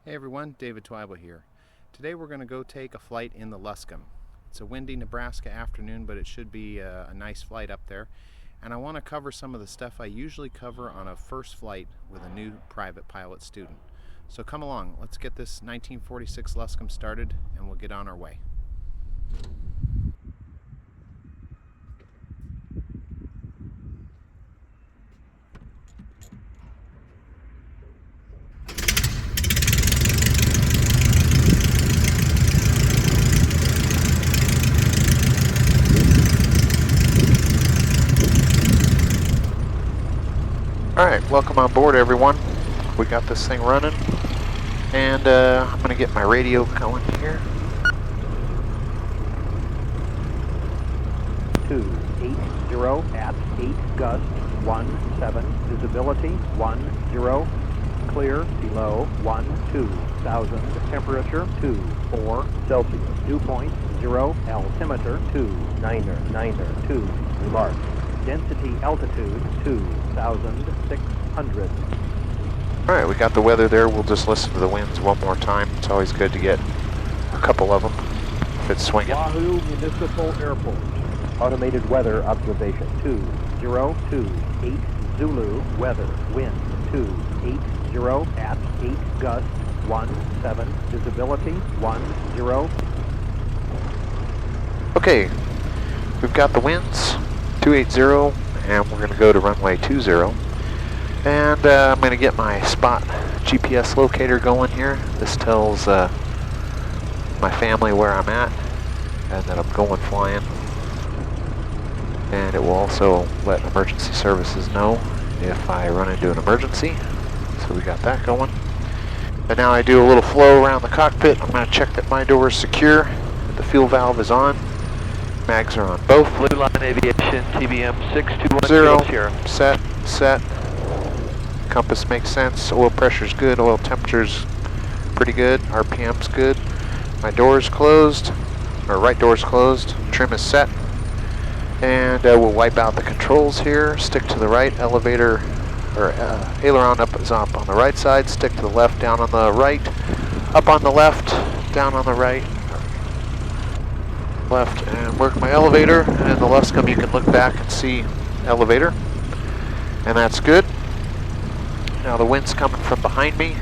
Hey everyone, David Twibell here. Today we're going to go take a flight in the Luscombe. It's a windy Nebraska afternoon, but it should be a nice flight up there. And I want to cover some of the stuff I usually cover on a first flight with a new private pilot student. So come along, let's get this 1946 Luscombe started and we'll get on our way. Alright, welcome on board everyone. We got this thing running and I'm going to get my radio going here. 280 at 8 gust 17 visibility 10 clear below 12,000 temperature 24 Celsius dew point 0 altimeter 29er 2 remark density altitude 2,600. Alright, we got the weather there. We'll just listen to the winds one more time. It's always good to get a couple of them if it's swinging. Wahoo Municipal Airport. Automated weather observation 2028 Zulu weather wind 280 at 8 gust 17 visibility 10. Okay, we've got the winds 280 and we're going to go to runway 20. And I'm going to get my spot GPS locator going here. This tells my family where I'm at and that I'm going flying. And it will also let emergency services know if I run into an emergency. So we got that going. And now I do a little flow around the cockpit. I'm going to check that my door is secure, that the fuel valve is on. Mags are on both. Blue Line Aviation, TBM 6210. Set. Compass makes sense. Oil pressure's good. Oil temperature's pretty good. RPM's good. My door's closed. Or right door's closed. Trim is set. And we'll wipe out the controls here. Stick to the right. Elevator or aileron up is up on the right side. Stick to the left. Down on the right. Up on the left. Down on the right. Left, and work my elevator. And in the Luscombe you can look back and see elevator, and that's good. Now the wind's coming from behind me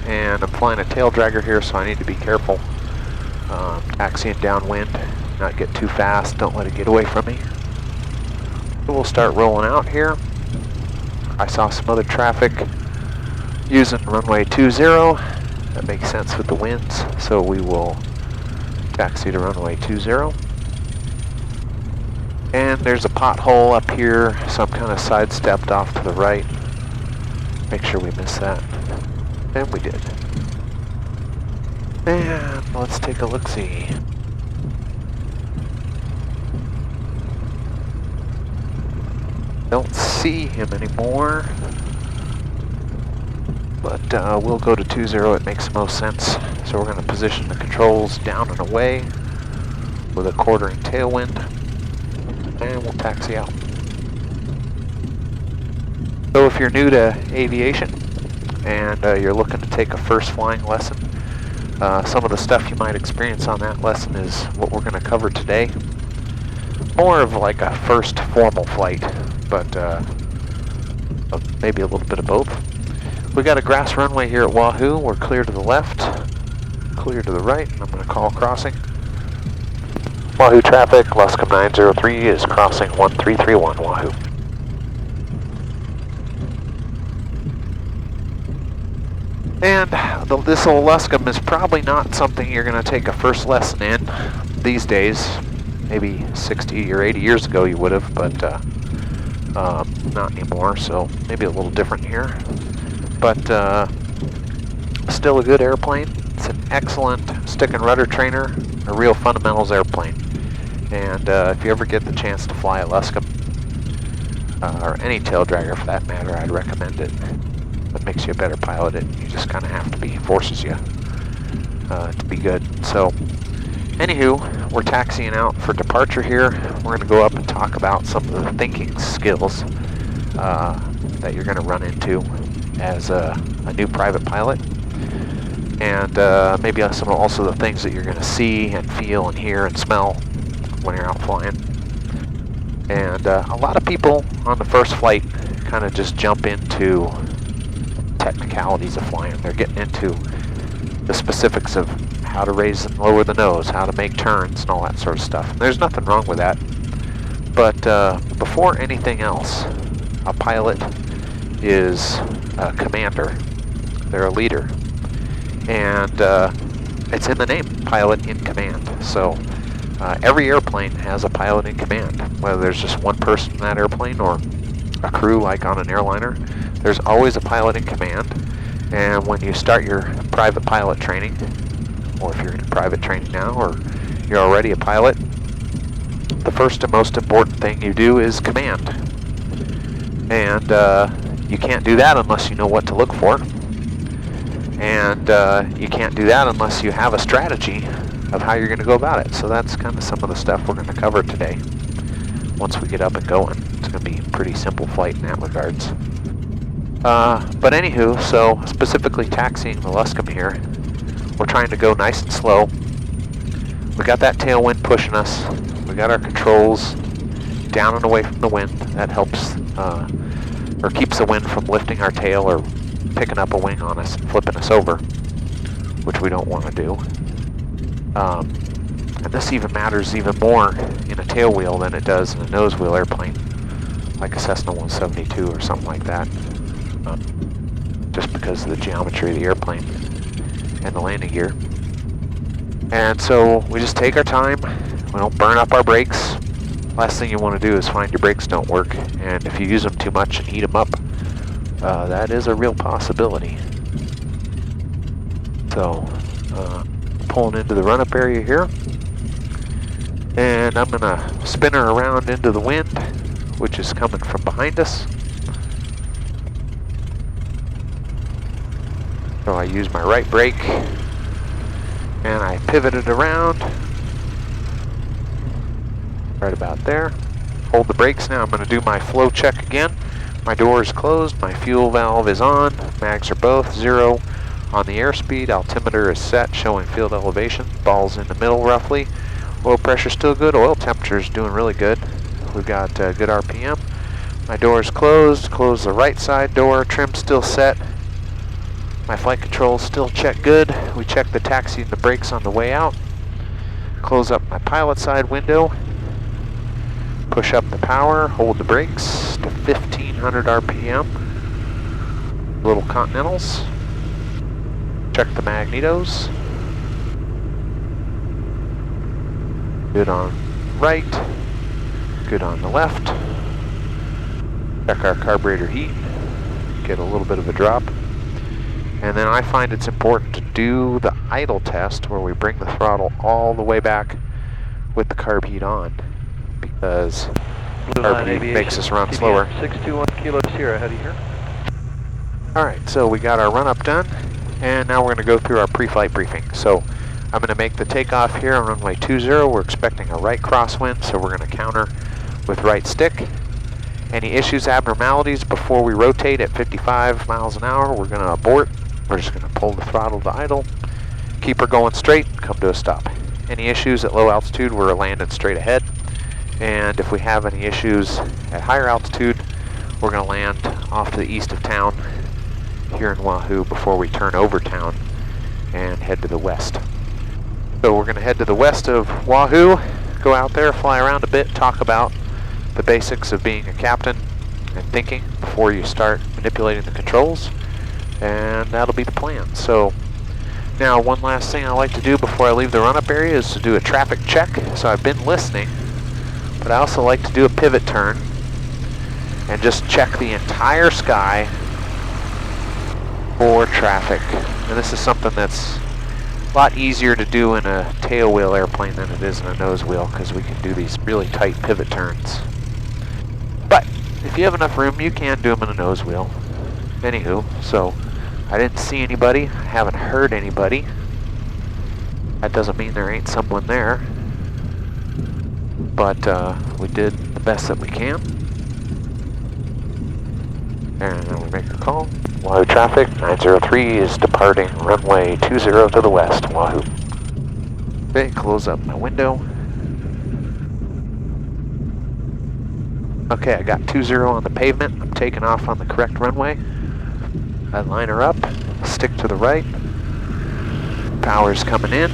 and I'm flying a Taildragger here, so I need to be careful. Taxiing downwind, not get too fast, don't let it get away from me. So we'll start rolling out here. I saw some other traffic using runway 20. That makes sense with the winds, so we will taxi to runway 20. And there's a pothole up here, so I'm kind of sidestepped off to the right. Make sure we miss that. And we did. And let's take a look-see. Don't see him anymore. But we'll go to 20, it makes the most sense. So we're going to position the controls down and away with a quartering tailwind, and we'll taxi out. So if you're new to aviation and you're looking to take a first flying lesson, some of the stuff you might experience on that lesson is what we're going to cover today. More of like a first formal flight, but maybe a little bit of both. We got a grass runway here at Wahoo. We're clear to the left, clear to the right, and I'm going to call crossing. Wahoo traffic, Luscombe 903 is crossing 1331 Wahoo. And this old Luscombe is probably not something you're going to take a first lesson in these days. Maybe 60 or 80 years ago you would have, but not anymore, so maybe a little different here. But still a good airplane. It's an excellent stick and rudder trainer, a real fundamentals airplane. And if you ever get the chance to fly a Luscombe, or any Taildragger for that matter, I'd recommend it. It makes you a better pilot, and you just kind of have to be, forces you to be good. So, anywho, we're taxiing out for departure here. We're going to go up and talk about some of the thinking skills that you're going to run into as a new private pilot. and maybe also the things that you're going to see and feel and hear and smell when you're out flying. And a lot of people on the first flight kind of just jump into technicalities of flying. They're getting into the specifics of how to raise and lower the nose, how to make turns, and all that sort of stuff. And there's nothing wrong with that. But before anything else, a pilot is a commander. They're a leader. And it's in the name, pilot in command. So every airplane has a pilot in command, whether there's just one person in that airplane or a crew like on an airliner. There's always a pilot in command. And when you start your private pilot training, or if you're in private training now, or you're already a pilot, the first and most important thing you do is command. And you can't do that unless you know what to look for. And you can't do that unless you have a strategy of how you're going to go about it. So that's kind of some of the stuff we're going to cover today. Once we get up and going, it's going to be a pretty simple flight in that regards. But anywho, so specifically taxiing the Luscombe here, we're trying to go nice and slow. We got that tailwind pushing us. We got our controls down and away from the wind. That helps, or keeps the wind from lifting our tail or picking up a wing on us and flipping us over, which we don't want to do. And this even matters even more in a tail wheel than it does in a nose wheel airplane, like a Cessna 172 or something like that. Just because of the geometry of the airplane and the landing gear. And so we just take our time. We don't burn up our brakes. Last thing you want to do is find your brakes don't work, and if you use them too much and heat them up, that is a real possibility. So pulling into the run-up area here, and I'm gonna spin her around into the wind, which is coming from behind us. So I use my right brake and I pivot it around right about there. Hold the brakes. Now I'm going to do my flow check again. My door is closed, my fuel valve is on, mags are both 0 on the airspeed, altimeter is set showing field elevation, ball's in the middle roughly. Oil pressure still good, oil temperature is doing really good. We've got good RPM. My door is closed, close the right side door, trim still set. My flight controls still check good. We check the taxi and the brakes on the way out. Close up my pilot side window. Push up the power, hold the brakes to 1500 RPM. Little continentals. Check the magnetos. Good on right. Good on the left. Check our carburetor heat. Get a little bit of a drop. And then I find it's important to do the idle test where we bring the throttle all the way back with the carb heat on, because carb heat makes us run slower. 621 Kilo Sierra, ahead of here. Alright, so we got our run-up done, and now we're going to go through our pre-flight briefing. So I'm going to make the takeoff here on runway 20. We're expecting a right crosswind, so we're going to counter with right stick. Any issues, abnormalities before we rotate at 55 miles an hour, we're going to abort. We're just going to pull the throttle to idle, keep her going straight, come to a stop. Any issues at low altitude, we're landing straight ahead. And if we have any issues at higher altitude, we're going to land off to the east of town here in Wahoo before we turn over town and head to the west. So we're going to head to the west of Wahoo, go out there, fly around a bit, talk about the basics of being a captain and thinking before you start manipulating the controls. And that'll be the plan. So now one last thing I like to do before I leave the run-up area is to do a traffic check. So I've been listening, but I also like to do a pivot turn and just check the entire sky for traffic. And this is something that's a lot easier to do in a tail wheel airplane than it is in a nose wheel, because we can do these really tight pivot turns. But if you have enough room, you can do them in a nose wheel. Anywho, so I didn't see anybody, I haven't heard anybody. That doesn't mean there ain't someone there, but we did the best that we can. And then we make a call. Wahoo traffic, 903 is departing runway 20 to the west, Wahoo. Okay, close up my window. Okay, I got 20 on the pavement. I'm taking off on the correct runway. I line her up, stick to the right. Power's coming in.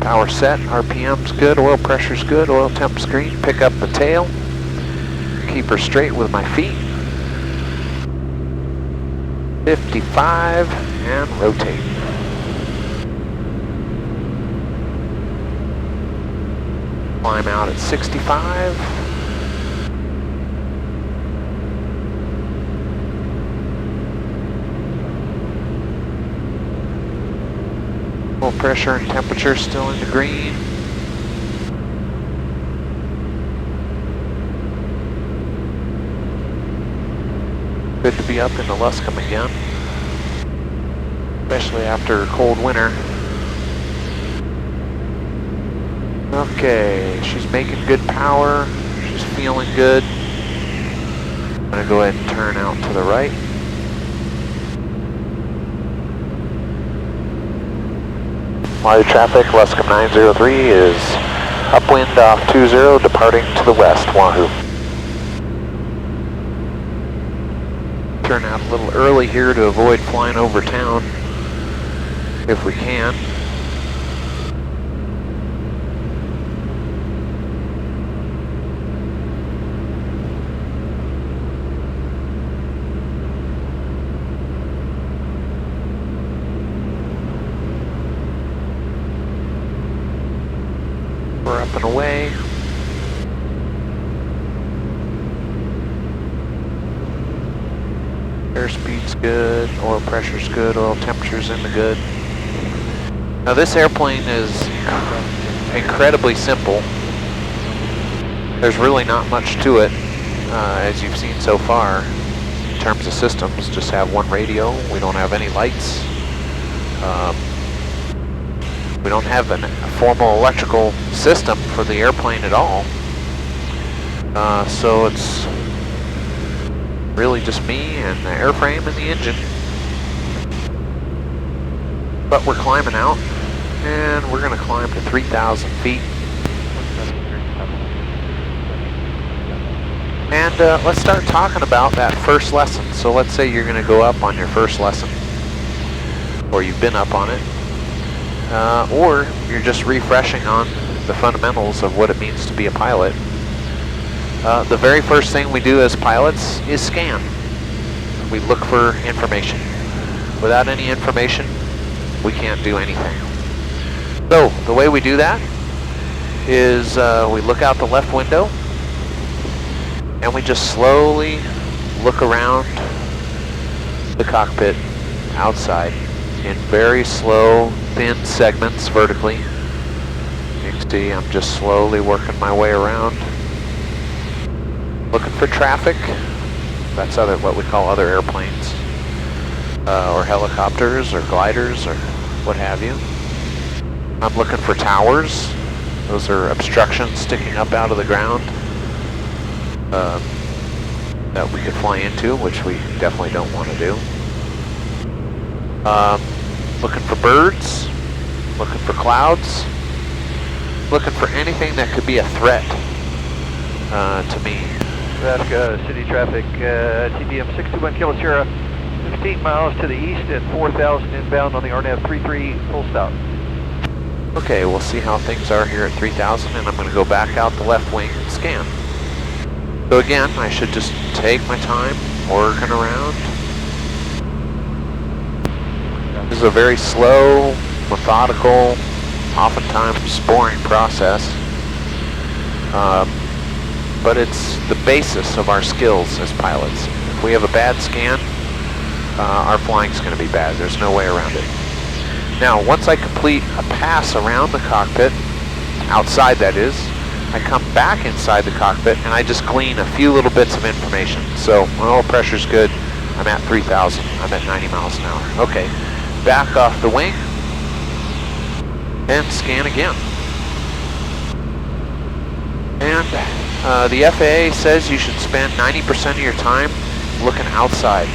Power set, RPM's good, oil pressure's good, oil temp's green. Pick up the tail. Keep her straight with my feet. 55 and rotate. Climb out at 65. Oil pressure and temperature still in the green. Good to be up in the Luscombe again, especially after a cold winter. Okay, she's making good power. She's feeling good. I'm gonna go ahead and turn out to the right. Wahoo traffic, Luscombe 903 is upwind off 20, departing to the west, Wahoo. Turn out a little early here to avoid flying over town, if we can. We're up and away. Airspeed's good, oil pressure's good, oil temperature's in the good. Now this airplane is incredibly simple. There's really not much to it, as you've seen so far. In terms of systems, just have one radio. We don't have any lights. We don't have a formal electrical system for the airplane at all. So it's really just me and the airframe and the engine. But we're climbing out, and we're going to climb to 3,000 feet. And let's start talking about that first lesson. So let's say you're going to go up on your first lesson, or you've been up on it, or you're just refreshing on the fundamentals of what it means to be a pilot. The very first thing we do as pilots is scan. We look for information. Without any information, we can't do anything. So the way we do that is we look out the left window and we just slowly look around the cockpit outside in very slow, thin segments vertically. You can see I'm just slowly working my way around, looking for traffic. That's what we call other airplanes, or helicopters, or gliders, or what have you. I'm looking for towers. Those are obstructions sticking up out of the ground that we could fly into, which we definitely don't want to do. Looking for birds, looking for clouds, looking for anything that could be a threat to me. Nebraska city traffic, TBM 621 Kilo Sierra, 15 miles to the east at 4,000 inbound on the RNAV 33, full stop. Okay, we'll see how things are here at 3,000, and I'm going to go back out the left wing and scan. So again, I should just take my time, working around. This is a very slow, methodical, oftentimes boring process. But it's the basis of our skills as pilots. If we have a bad scan, our flying's going to be bad. There's no way around it. Now, once I complete a pass around the cockpit, outside that is, I come back inside the cockpit and I just glean a few little bits of information. So, my oil pressure's good. I'm at 3,000. I'm at 90 miles an hour. Okay, back off the wing and scan again. And the FAA says you should spend 90% of your time looking outside.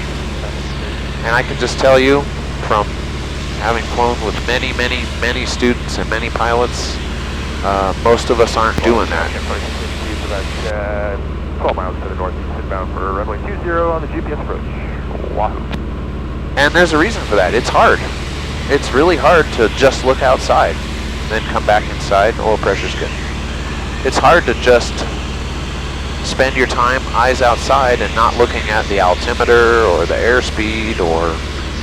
And I can just tell you from having flown with many students and many pilots, most of us aren't doing that. About 12 miles to the northeast inbound for runway 20 on the GPS approach. Wahoo. And there's a reason for that. It's hard. It's really hard to just look outside, then come back inside. Oil pressure's good. It's hard to just spend your time eyes outside and not looking at the altimeter or the airspeed or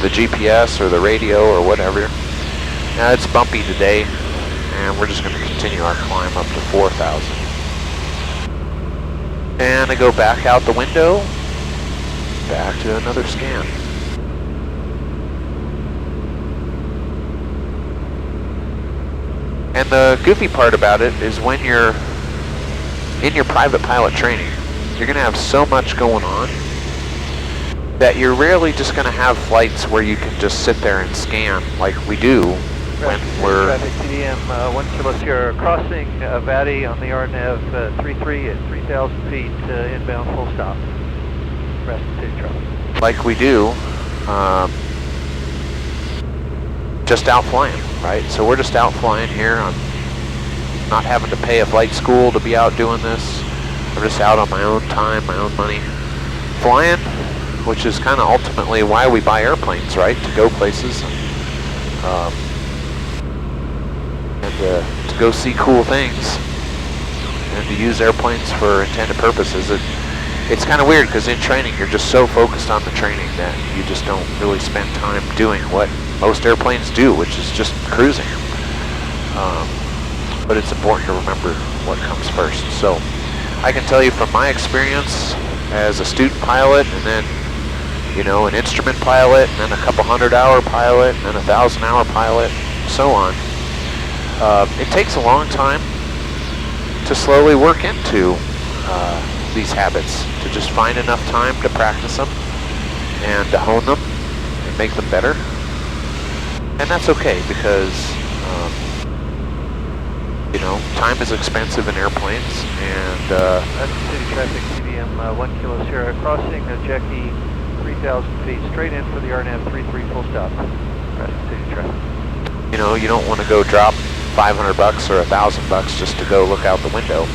the GPS or the radio or whatever. Now it's bumpy today, and we're just going to continue our climb up to 4,000. And I go back out the window, back to another scan. And the goofy part about it is when you're in your private pilot training, you're going to have so much going on that you're rarely just going to have flights where you can just sit there and scan like we do when we're... Traffic TDM 1 Kilo Sierra crossing Vati on the RNAV 33 at 3,000 feet inbound full stop. Rest of city traffic. Like we do, just out flying, right? So we're just out flying here. I'm not having to pay a flight school to be out doing this. I'm just out on my own time, my own money, flying, which is kind of ultimately why we buy airplanes, right? To go places and to go see cool things and to use airplanes for intended purposes. It's kind of weird because in training you're just so focused on the training that you just don't really spend time doing what most airplanes do, which is just cruising. But it's important to remember what comes first. So I can tell you from my experience as a student pilot, and then, you know, an instrument pilot, and then a couple 100-hour pilot, and then a 1,000-hour pilot, so on. It takes a long time to slowly work into these habits, to just find enough time to practice them and to hone them and make them better. And that's okay because, you know, time is expensive in airplanes, and... That's city traffic TDM 1 Kilo Sierra crossing Jackie 3,000 feet straight in for the RNAV 33 full stop. Rest of city traffic. You know, you don't want to go drop $500 or $1,000 just to go look out the window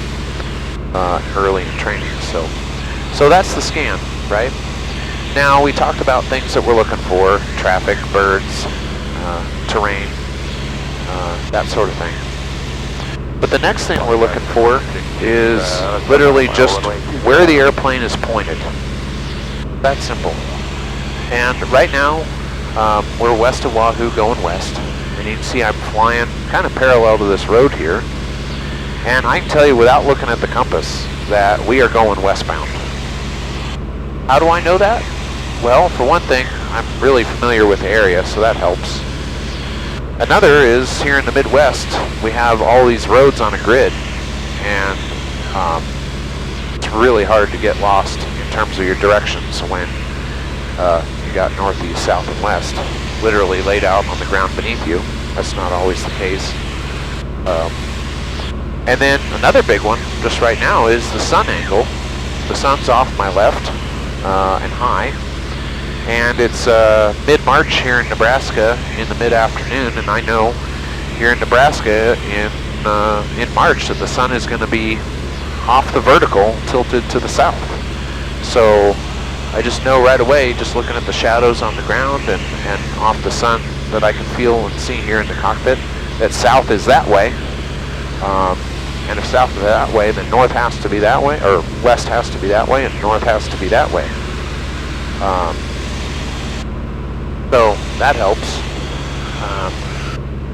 early in training. So that's the scan, right? Now we talked about things that we're looking for: traffic, birds, terrain, that sort of thing. But the next thing we're looking for is literally just where the airplane is pointed. That's simple. And right now, we're west of Wahoo, going west. And you can see I'm flying kind of parallel to this road here. And I can tell you without looking at the compass that we are going westbound. How do I know that? Well, for one thing, I'm really familiar with the area, so that helps. Another is here in the Midwest, we have all these roads on a grid, and it's really hard to get lost in terms of your directions when you got northeast, south, and west literally laid out on the ground beneath you. That's not always the case. And then another big one, just right now, is the sun angle. The sun's off my left and high, and it's mid-March here in Nebraska in the mid-afternoon, and I know here in Nebraska in March that the sun is going to be off the vertical, tilted to the south. So I just know right away, just looking at the shadows on the ground and off the sun that I can feel and see here in the cockpit, that south is that way. And if south is that way, then north has to be that way, or west has to be that way, and north has to be that way. So that helps.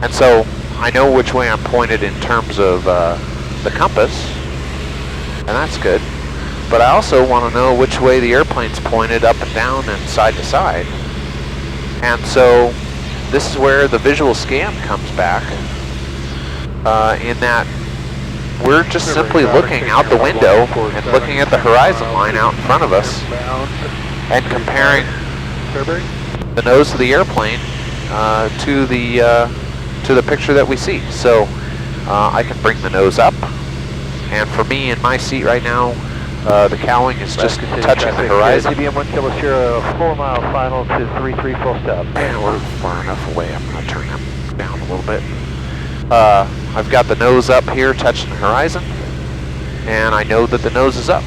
And so I know which way I'm pointed in terms of the compass, and that's good. But I also want to know which way the airplane's pointed up and down and side to side. And so this is where the visual scan comes back, in that we're just simply looking out the window and looking at the horizon line out in front of us and comparing the nose of the airplane to the picture that we see. So I can bring the nose up, and for me in my seat right now, The cowling is just touching the horizon. CBM 1 Kilo Sierra, 4 mile final to 33 full stop. And we're far enough away. I'm going to turn them down a little bit. I've got the nose up here touching the horizon, and I know that the nose is up.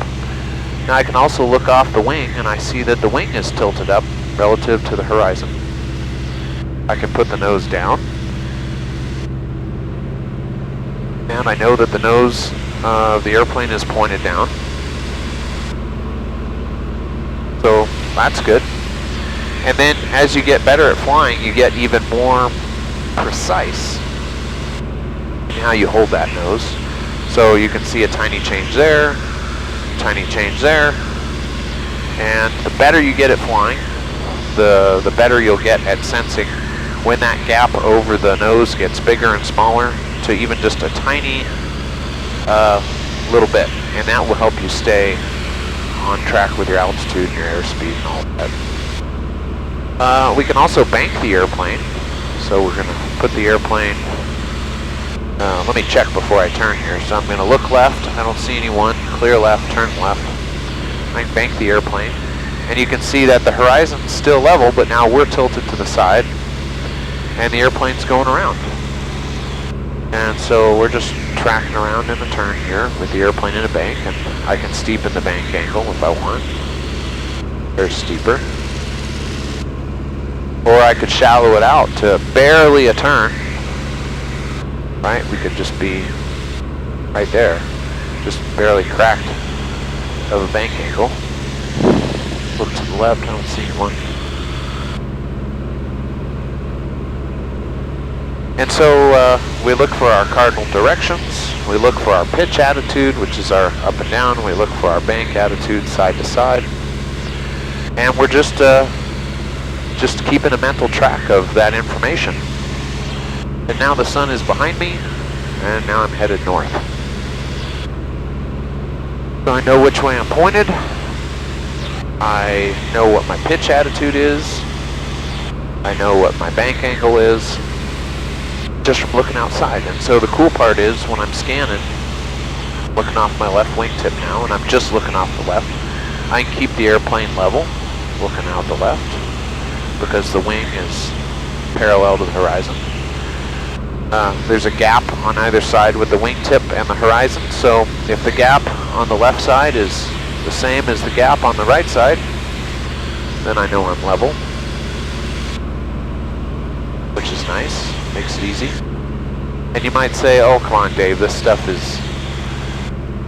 Now I can also look off the wing, and I see that the wing is tilted up relative to the horizon. I can put the nose down, and I know that the nose of the airplane is pointed down. So that's good. And then as you get better at flying, you get even more precise in how you hold that nose. So you can see a tiny change there, tiny change there, and the better you get at flying, the better you'll get at sensing when that gap over the nose gets bigger and smaller to even just a tiny little bit, and that will help you stay on track with your altitude and your airspeed and all that. We can also bank the airplane, so we're going to put the airplane, let me check before I turn here. So I'm going to look left, I don't see anyone, clear left, turn left. I can bank the airplane, and you can see that the horizon's still level, but now we're tilted to the side, and the airplane's going around. And so we're just tracking around in a turn here with the airplane in a bank, and I can steepen the bank angle if I want. There's steeper. Or I could shallow it out to barely a turn. Right? We could just be right there. Just barely cracked of a bank angle. Look to the left, I don't see one. And so we look for our cardinal directions, we look for our pitch attitude, which is our up and down, we look for our bank attitude side to side, and we're just keeping a mental track of that information. And now the sun is behind me, and now I'm headed north. So I know which way I'm pointed, I know what my pitch attitude is, I know what my bank angle is, just from looking outside. And so the cool part is when I'm scanning, looking off my left wingtip now, and I'm just looking off the left, I can keep the airplane level, looking out the left, because the wing is parallel to the horizon. There's a gap on either side with the wingtip and the horizon, so if the gap on the left side is the same as the gap on the right side, then I know I'm level, which is nice. Makes it easy. And you might say, oh, come on, Dave, this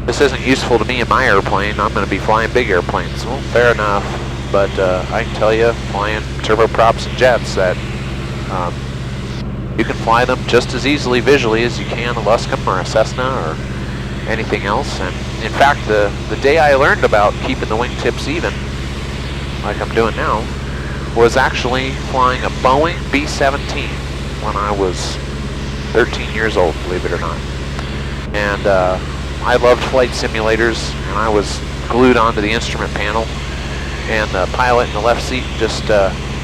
isn't useful to me in my airplane. I'm going to be flying big airplanes. Well, fair enough, but I can tell you, flying turboprops and jets, that you can fly them just as easily visually as you can a Luscombe or a Cessna or anything else. And in fact, the day I learned about keeping the wingtips even, like I'm doing now, was actually flying a Boeing B-17 when I was 13 years old, believe it or not. And I loved flight simulators, and I was glued onto the instrument panel, and the pilot in the left seat just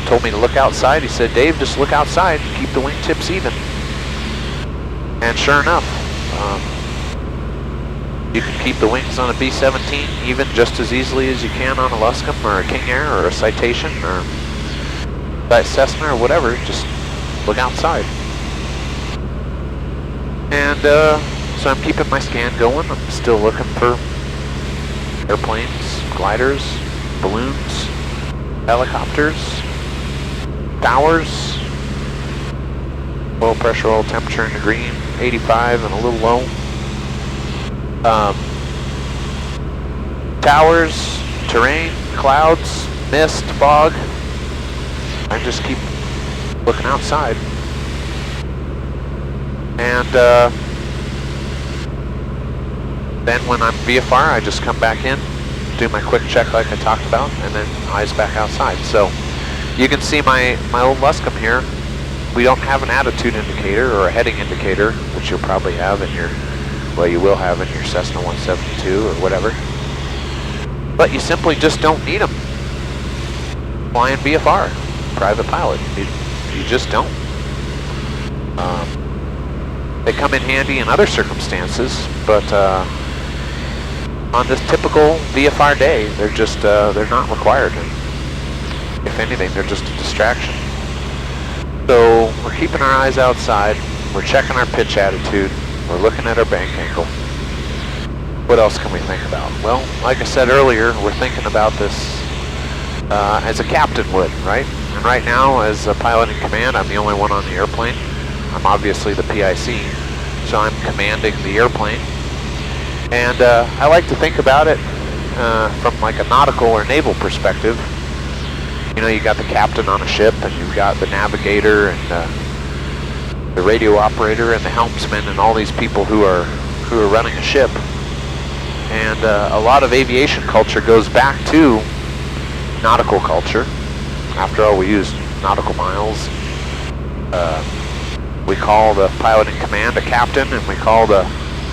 told me to look outside. He said, Dave, just look outside and keep the wingtips even. And sure enough, you can keep the wings on a B-17 even just as easily as you can on a Luscombe or a King Air or a Citation or a Cessna or whatever. Just look outside. And so I'm keeping my scan going. I'm still looking for airplanes, gliders, balloons, helicopters, towers, oil pressure, oil temperature in the green, 85 and a little low. Towers, terrain, clouds, mist, fog. I just keep looking outside. And then when I'm VFR, I just come back in, do my quick check like I talked about, and then eyes back outside. So you can see my old Luscombe here. We don't have an attitude indicator or a heading indicator, which you'll probably have in your, well, you will have in your Cessna 172 or whatever. But you simply just don't need them. Flying VFR, private pilot, you just don't. They come in handy in other circumstances, but on this typical VFR day, they're just, they're not required. And if anything, they're just a distraction. So we're keeping our eyes outside, we're checking our pitch attitude, we're looking at our bank angle. What else can we think about? Well, like I said earlier, we're thinking about this as a captain would, right? And right now, as a pilot in command, I'm the only one on the airplane. I'm obviously the PIC, so I'm commanding the airplane. And I like to think about it from like a nautical or naval perspective. You know, you got the captain on a ship, and you've got the navigator, and the radio operator, and the helmsman, and all these people who are running a ship. And a lot of aviation culture goes back to nautical culture. After all, we use nautical miles. We call the pilot in command a captain, and we call the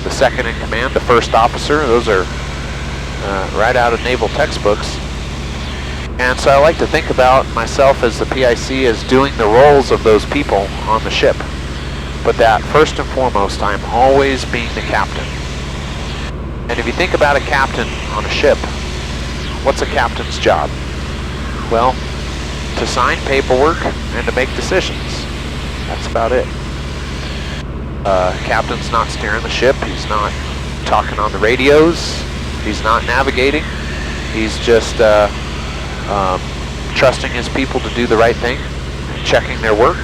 second in command the first officer. Those are right out of naval textbooks. And so I like to think about myself as the PIC as doing the roles of those people on the ship. But that first and foremost, I'm always being the captain. And if you think about a captain on a ship, what's a captain's job? Well, to sign paperwork and to make decisions. That's about it. Captain's not steering the ship, he's not talking on the radios, he's not navigating, he's just trusting his people to do the right thing, checking their work,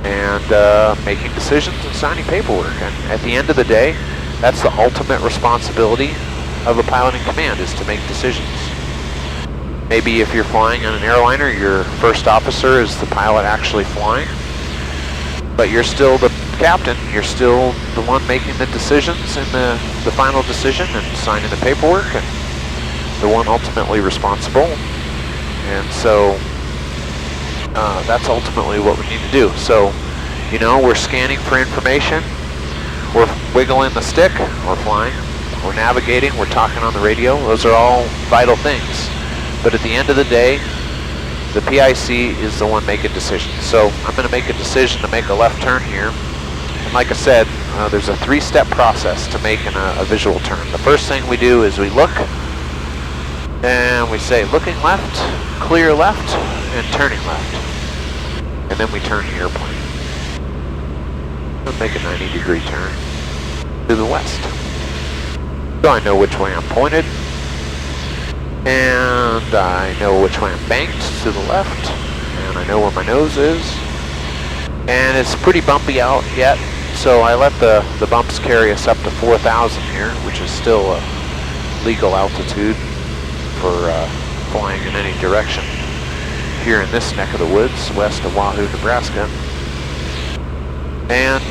and making decisions and signing paperwork. And at the end of the day, that's the ultimate responsibility of a pilot in command, is to make decisions. Maybe if you're flying on an airliner, your first officer is the pilot actually flying, but you're still the captain, you're still the one making the decisions and the final decision and signing the paperwork, and the one ultimately responsible. And so that's ultimately what we need to do. So, you know, we're scanning for information, we're wiggling the stick, we're flying, we're navigating, we're talking on the radio. Those are all vital things. But at the end of the day, the PIC is the one making decisions. So I'm going to make a decision to make a left turn here. And like I said, there's a 3-step process to making a visual turn. The first thing we do is we look, and we say looking left, clear left, and turning left. And then we turn the airplane. We'll make a 90-degree turn to the west. So I know which way I'm pointed, and I know which way I'm banked to the left, and I know where my nose is. And it's pretty bumpy out yet, so I let the bumps carry us up to 4,000 here, which is still a legal altitude for flying in any direction here in this neck of the woods, west of Wahoo, Nebraska. And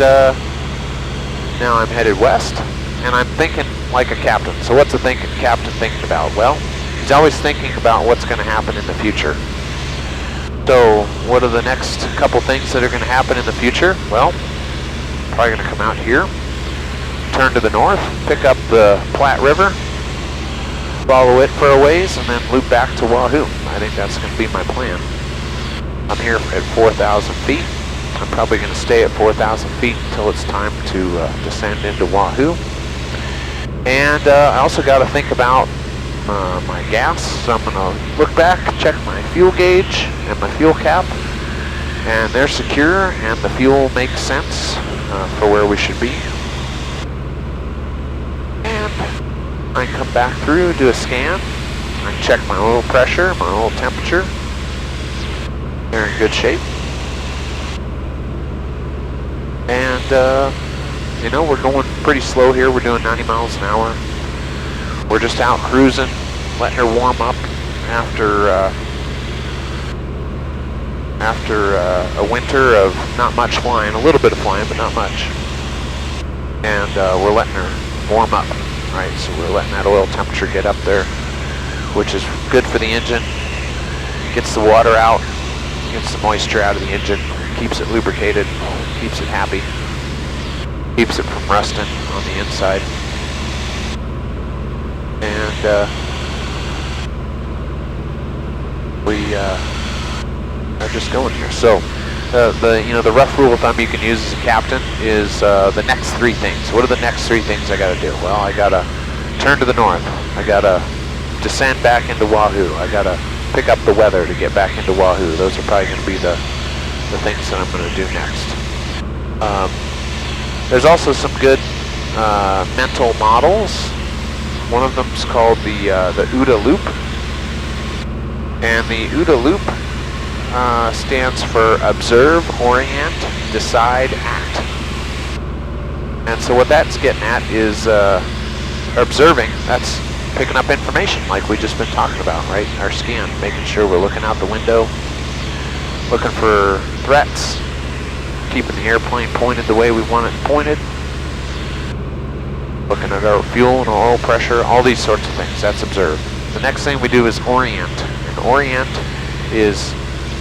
now I'm headed west, and I'm thinking like a captain. So what's a captain thinking about? Well, he's always thinking about what's going to happen in the future. So what are the next couple things that are going to happen in the future? Well, probably going to come out here, turn to the north, pick up the Platte River, follow it for a ways, and then loop back to Wahoo. I think that's going to be my plan. I'm here at 4,000 feet. I'm probably going to stay at 4,000 feet until it's time to descend into Wahoo. And I also got to think about my gas. So I'm going to look back, check my fuel gauge and my fuel cap, and they're secure and the fuel makes sense for where we should be. And I come back through, do a scan, I check my oil pressure, my oil temperature. They're in good shape. And you know, we're going pretty slow here. We're doing 90 miles an hour. We're just out cruising, letting her warm up after a winter of not much flying, a little bit of flying, but not much. And we're letting her warm up, right? So we're letting that oil temperature get up there, which is good for the engine. Gets the water out, gets the moisture out of the engine, keeps it lubricated, keeps it happy, keeps it from rusting on the inside. And we are just going here. So the rough rule of thumb you can use as a captain is the next 3 things. What are the next 3 things I got to do? Well, I got to turn to the north. I gotta descend back into Wahoo. I gotta pick up the weather to get back into Wahoo. Those are probably gonna be the things that I'm gonna do next. There's also some good mental models. One of them's called the OODA loop. And the OODA loop stands for Observe, Orient, Decide, Act. And so what that's getting at is observing. That's picking up information like we just been talking about, right? Our scan, making sure we're looking out the window, looking for threats, keeping the airplane pointed the way we want it pointed, looking at our fuel and oil pressure, all these sorts of things. That's observe. The next thing we do is orient. And orient is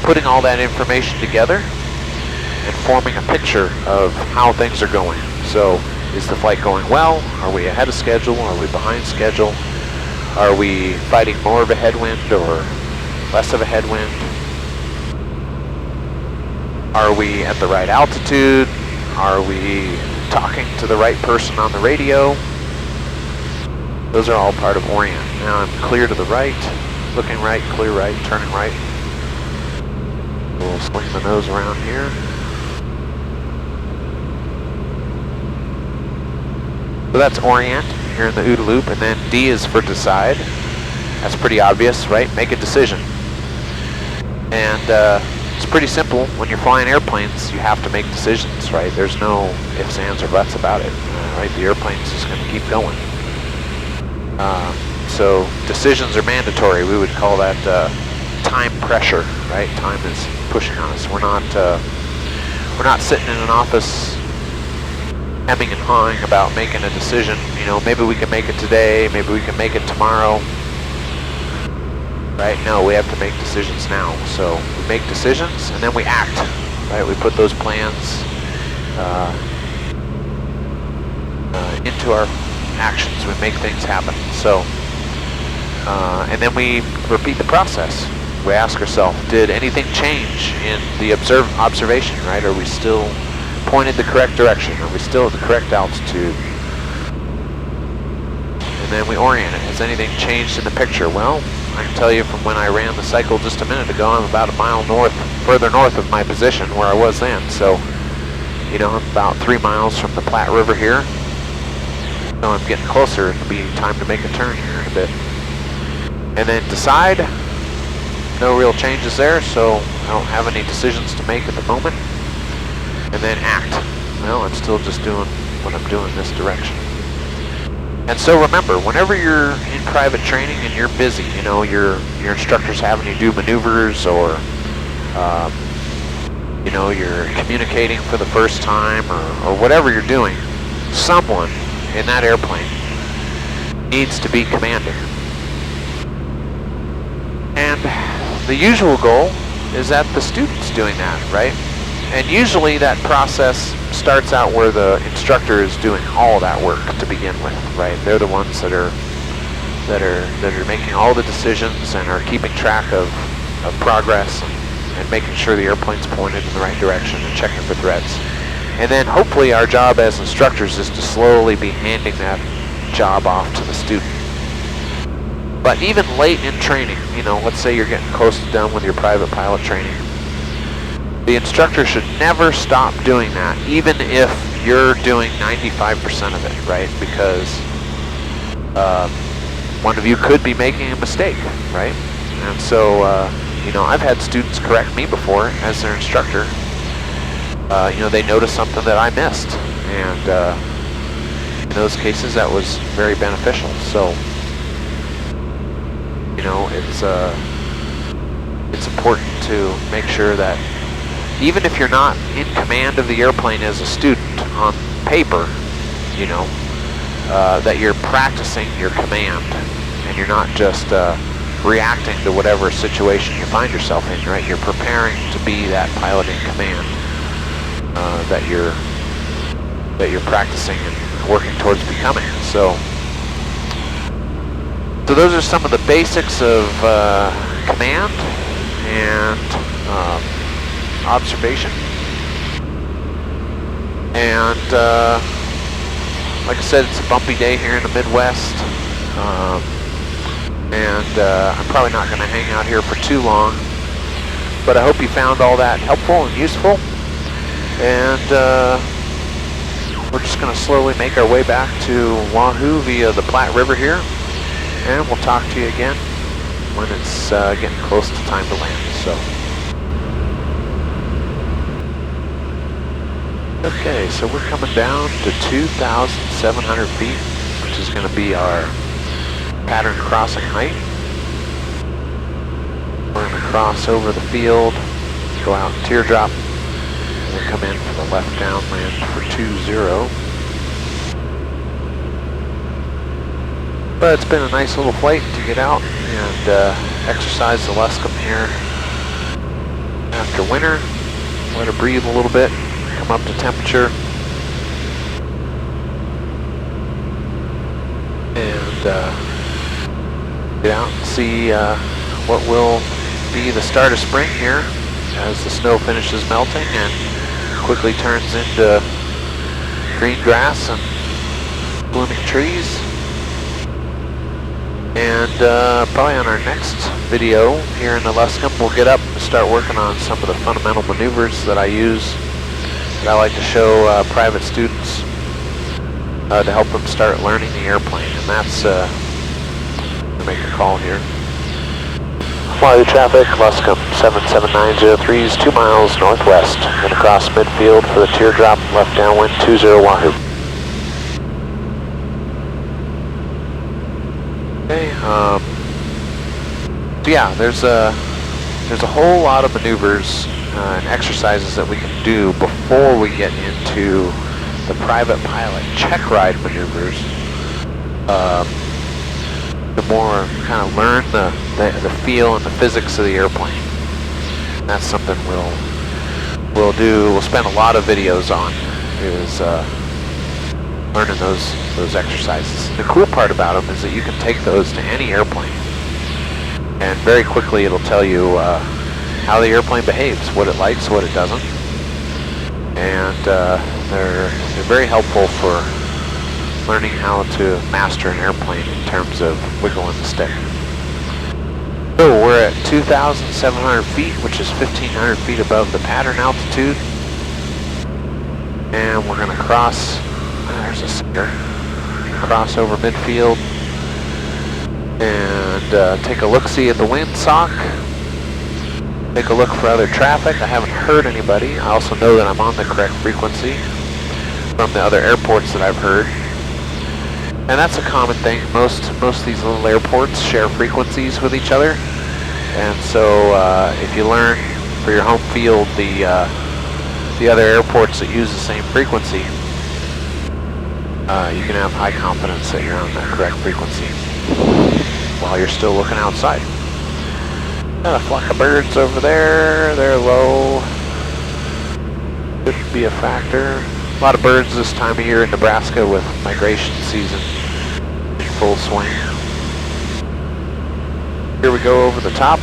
putting all that information together and forming a picture of how things are going. So, is the flight going well? Are we ahead of schedule? Are we behind schedule? Are we fighting more of a headwind or less of a headwind? Are we at the right altitude? Are we talking to the right person on the radio? Those are all part of Orient. Now I'm clear to the right, looking right, clear right, turning right. We'll swing the nose around here. So that's Orient here in the OODA loop, and then D is for decide. That's pretty obvious, right? Make a decision. And it's pretty simple. When you're flying airplanes, you have to make decisions, right? There's no ifs, ands, or buts about it, right? The airplane's just going to keep going. So decisions are mandatory. We would call that time pressure, right? Time is pushing on us. We're not sitting in an office hemming and hawing about making a decision. You know, maybe we can make it today, maybe we can make it tomorrow. Right? No, we have to make decisions now. So we make decisions and then we act. Right? We put those plans into our actions. We make things happen. So, and then we repeat the process. We ask ourselves, did anything change in the observation? Right? Are we still pointed the correct direction? Are we still at the correct altitude? And then we orient it. Has anything changed in the picture? Well, I can tell you from when I ran the cycle just a minute ago, I'm about a mile further north of my position where I was then. So, you know, I'm about 3 miles from the Platte River here. So I'm getting closer. It'll be time to make a turn here in a bit. And then decide. No real changes there, so I don't have any decisions to make at the moment. And then act. Well, I'm still just doing what I'm doing this direction. And so remember, whenever you're in private training and you're busy, you know, your instructor's having you do maneuvers, or you know, you're communicating for the first time, or whatever you're doing, someone in that airplane needs to be commanding. And the usual goal is that the student's doing that, right? And usually that process starts out where the instructor is doing all that work to begin with, right? They're the ones that are making all the decisions and are keeping track of progress and making sure the airplane's pointed in the right direction and checking for threats. And then hopefully our job as instructors is to slowly be handing that job off to the student. But even late in training, you know, let's say you're getting close to done with your private pilot training, the instructor should never stop doing that, even if you're doing 95% of it, right? Because one of you could be making a mistake, right? And so, you know, I've had students correct me before as their instructor. You know, they noticed something that I missed, and in those cases that was very beneficial. So, you know, it's important to make sure that even if you're not in command of the airplane as a student on paper, you know, that you're practicing your command and you're not just reacting to whatever situation you find yourself in, right? You're preparing to be that pilot in command that you're practicing and working towards becoming. So those are some of the basics of command and observation. And like I said, it's a bumpy day here in the Midwest. I'm probably not going to hang out here for too long, but I hope you found all that helpful and useful, and we're just going to slowly make our way back to Wahoo via the Platte River here, and we'll talk to you again when it's getting close to time to land. So, okay, so we're coming down to 2,700 feet, which is going to be our pattern crossing height. We're going to cross over the field, go out and teardrop, and then come in for the left downwind for 2-0. But it's been a nice little flight to get out and exercise the Luscombe here after winter. Let her breathe a little bit, come up to temperature, and get out and see what will be the start of spring here as the snow finishes melting and quickly turns into green grass and blooming trees. And probably on our next video here in the Luscombe, we'll get up and start working on some of the fundamental maneuvers that I use, that I like to show private students to help them start learning the airplane. And that's to make a call here. Wahoo traffic, Luscombe 77903 is 2 miles northwest. Going to cross midfield for the teardrop, left downwind 20 Wahoo. Okay, so yeah, there's a whole lot of maneuvers and exercises that we can do before we get into the private pilot check ride maneuvers. To more kind of learn the feel and the physics of the airplane. And that's something we'll spend a lot of videos on, is learning those exercises. The cool part about them is that you can take those to any airplane, and very quickly it'll tell you how the airplane behaves, what it likes, what it doesn't, and they're very helpful for learning how to master an airplane in terms of wiggling the stick. So we're at 2,700 feet, which is 1,500 feet above the pattern altitude, and we're going to cross. There's a sticker. Cross over midfield and take a look-see at the windsock. Take a look for other traffic. I haven't heard anybody. I also know that I'm on the correct frequency from the other airports that I've heard. And that's a common thing. Most of these little airports share frequencies with each other. And so if you learn for your home field the other airports that use the same frequency, you can have high confidence that you're on that correct frequency while you're still looking outside. Got a flock of birds over there. They're low. Could be a factor. A lot of birds this time of year in Nebraska with migration season in full swing. Here we go over the top.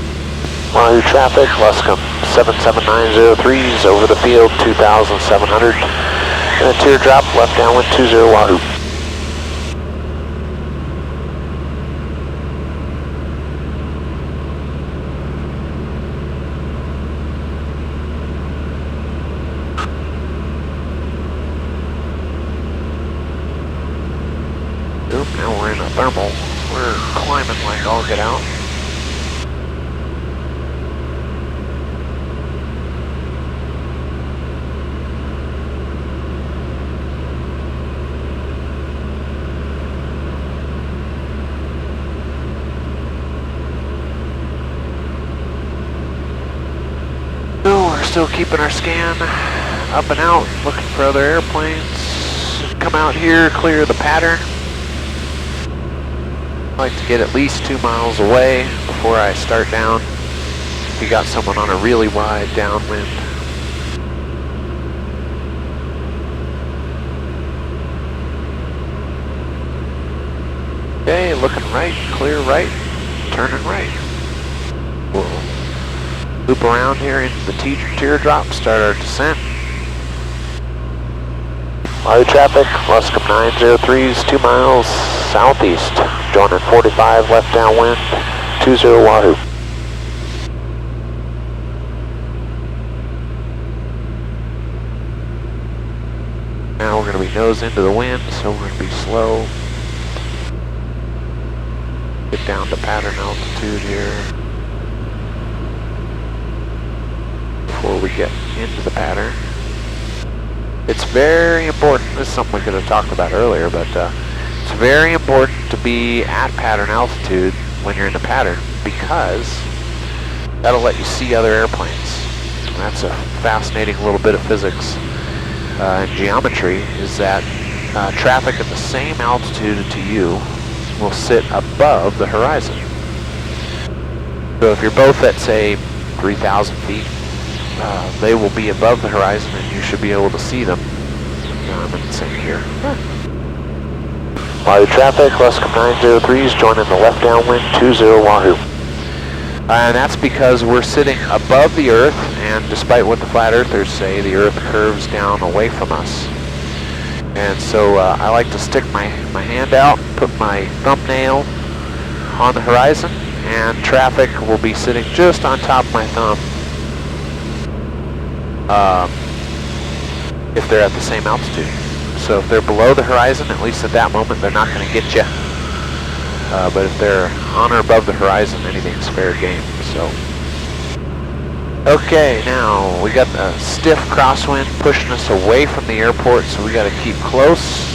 Wahoo traffic, Luscombe 77903 is over the field, 2,700. And a teardrop, left downwind 20 Wahoo. Now we're in a thermal. We're climbing like all get out. No, we're still keeping our scan up and out, looking for other airplanes. Come out here, clear the pattern. I like to get at least 2 miles away before I start down. If you got someone on a really wide downwind. Okay, looking right, clear right, turning right. We'll loop around here into the teardrop, start our descent. Wahoo traffic, Luscombe 903 is 2 miles southeast. joining 45 left downwind, 20 Wahoo. Now we're going to be nose into the wind, so we're going to be slow. Get down to pattern altitude here before we get into the pattern. It's very important, this is something we could have talked about earlier, but it's very important to be at pattern altitude when you're in the pattern, because that'll let you see other airplanes. And that's a fascinating little bit of physics and geometry, is that traffic at the same altitude to you will sit above the horizon. So if you're both at, say, 3,000 feet, they will be above the horizon and you should be able to see them. I'm in the same here. Wahoo traffic, Luscombe 903 is joining the left downwind, 20 Wahoo. And that's because we're sitting above the Earth, and despite what the flat earthers say, the Earth curves down away from us. And so I like to stick my hand out, put my thumbnail on the horizon, and traffic will be sitting just on top of my thumb if they're at the same altitude. So if they're below the horizon, at least at that moment, they're not going to get you. But if they're on or above the horizon, anything's fair game. So, okay, now we got a stiff crosswind pushing us away from the airport, so we got to keep close.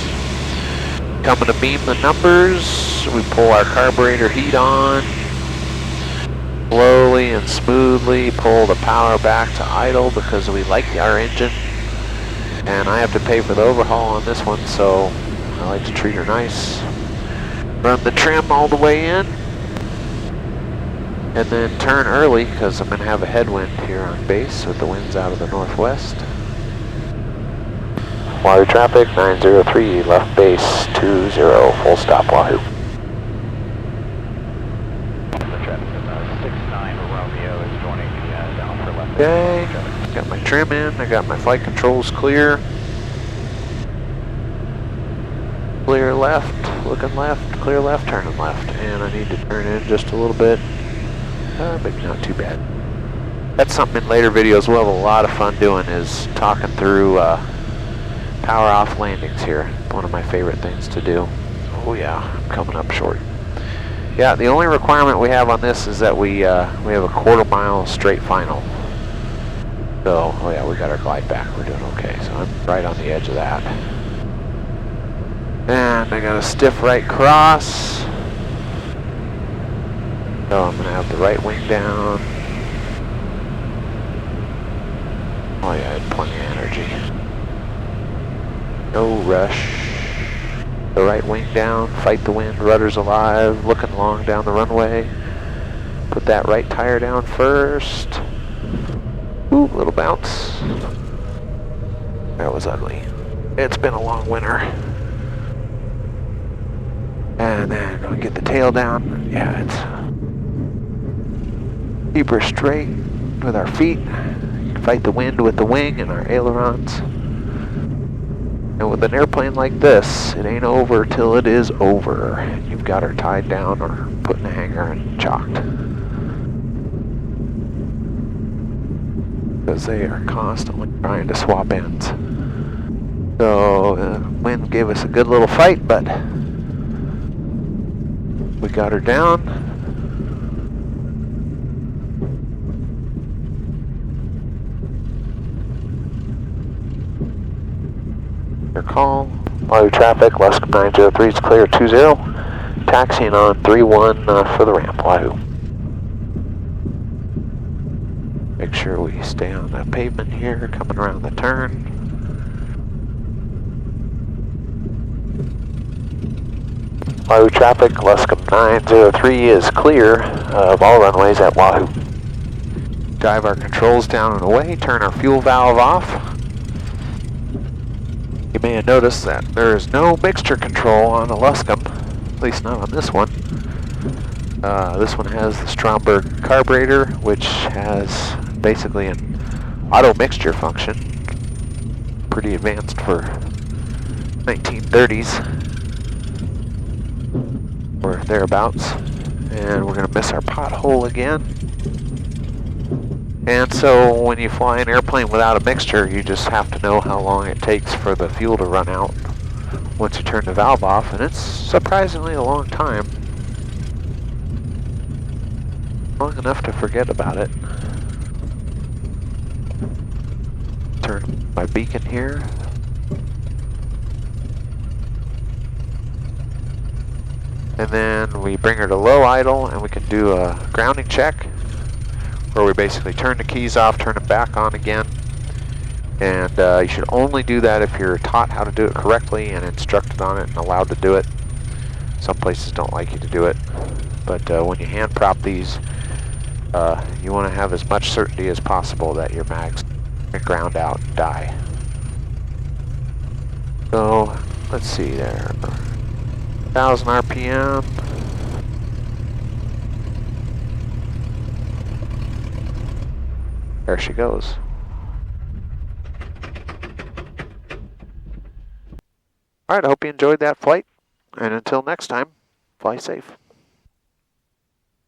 Coming to beam the numbers, we pull our carburetor heat on. Slowly and smoothly pull the power back to idle because we like our engine. And I have to pay for the overhaul on this one, so I like to treat her nice. Run the trim all the way in. And then turn early because I'm going to have a headwind here on base with the winds out of the northwest. Wahoo traffic, 903, left base, 20, full stop Wahoo. Okay, got my trim in, I got my flight controls clear. Clear left, looking left, clear left, turning left. And I need to turn in just a little bit, but not too bad. That's something in later videos we'll have a lot of fun doing, is talking through power off landings here. One of my favorite things to do. Oh yeah, I'm coming up short. Yeah, the only requirement we have on this is that we have a 1/4 mile straight final. So, oh yeah, we got our glide back. We're doing okay. So I'm right on the edge of that. And I got a stiff right cross. So I'm going to have the right wing down. Oh yeah, I had plenty of energy. No rush. The right wing down, fight the wind, rudders alive, looking long down the runway. Put that right tire down first. Ooh, little bounce. That was ugly. It's been a long winter. And then we get the tail down. Yeah, it's keep her straight with our feet. Fight the wind with the wing and our ailerons. And with an airplane like this, it ain't over till it is over. You've got her tied down or put in a hanger and chocked. Because they are constantly trying to swap ends. So the wind gave us a good little fight, but we got her down. Your call. Wahoo traffic, Luscombe 903 is clear 20. Taxiing on 31 for the ramp, Wahoo. Make sure we stay on the pavement here, coming around the turn. Wahoo traffic, Luscombe 903 is clear of all runways at Wahoo. Drive our controls down and away, turn our fuel valve off. You may have noticed that there is no mixture control on the Luscombe, at least not on this one. This one has the Stromberg carburetor, which has basically an auto mixture function. Pretty advanced for 1930s. or thereabouts. And we're going to miss our pothole again. And so when you fly an airplane without a mixture, you just have to know how long it takes for the fuel to run out once you turn the valve off, and it's surprisingly a long time. Long enough to forget about it. Turn my beacon here. And then we bring her to low idle, and we can do a grounding check where we basically turn the keys off, turn them back on again. And you should only do that if you're taught how to do it correctly and instructed on it and allowed to do it. Some places don't like you to do it. But when you hand prop these, you want to have as much certainty as possible that your mags ground out and die. So, let's see there. 1,000 RPM. There she goes. Alright, I hope you enjoyed that flight. And until next time, fly safe.